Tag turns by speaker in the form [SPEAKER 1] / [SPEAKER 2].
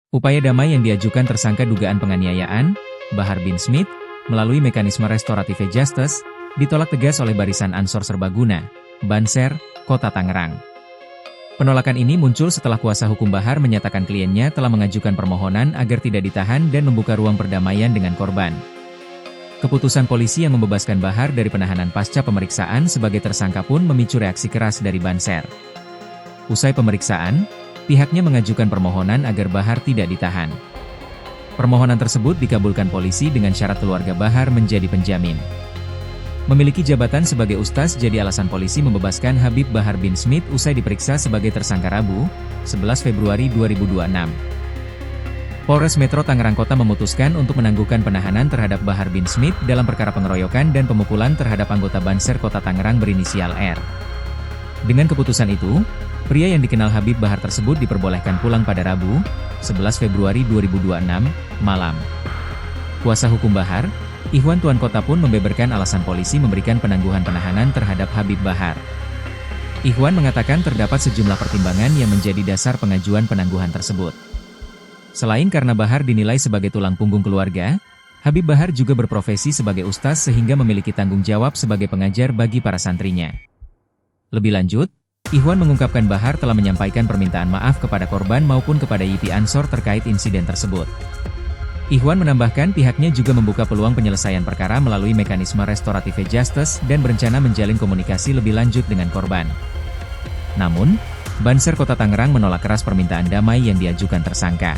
[SPEAKER 1] Upaya damai yang diajukan tersangka dugaan penganiayaan, Bahar bin Smith, melalui mekanisme restoratif justice, ditolak tegas oleh Barisan Ansor Serbaguna, Banser, Kota Tangerang. Penolakan ini muncul setelah kuasa hukum Bahar menyatakan kliennya telah mengajukan permohonan agar tidak ditahan dan membuka ruang perdamaian dengan korban. Keputusan polisi yang membebaskan Bahar dari penahanan pasca pemeriksaan sebagai tersangka pun memicu reaksi keras dari Banser. Usai pemeriksaan, pihaknya mengajukan permohonan agar Bahar tidak ditahan. Permohonan tersebut dikabulkan polisi dengan syarat keluarga Bahar menjadi penjamin. Memiliki jabatan sebagai ustaz jadi alasan polisi membebaskan Habib Bahar bin Smith usai diperiksa sebagai tersangka Rabu, 11 Februari 2026. Polres Metro Tangerang Kota memutuskan untuk menangguhkan penahanan terhadap Bahar bin Smith dalam perkara pengeroyokan dan pemukulan terhadap anggota Banser Kota Tangerang berinisial R. Dengan keputusan itu, pria yang dikenal Habib Bahar tersebut diperbolehkan pulang pada Rabu, 11 Februari 2026, malam. Kuasa hukum Bahar, Ikhwan Tuan Kota pun membeberkan alasan polisi memberikan penangguhan penahanan terhadap Habib Bahar. Ikhwan mengatakan terdapat sejumlah pertimbangan yang menjadi dasar pengajuan penangguhan tersebut. Selain karena Bahar dinilai sebagai tulang punggung keluarga, Habib Bahar juga berprofesi sebagai ustaz sehingga memiliki tanggung jawab sebagai pengajar bagi para santrinya. Lebih lanjut, Ikhwan mengungkapkan Bahar telah menyampaikan permintaan maaf kepada korban maupun kepada YP Ansor terkait insiden tersebut. Ikhwan menambahkan pihaknya juga membuka peluang penyelesaian perkara melalui mekanisme restoratif justice dan berencana menjalin komunikasi lebih lanjut dengan korban. Namun, Banser Kota Tangerang menolak keras permintaan damai yang diajukan tersangka.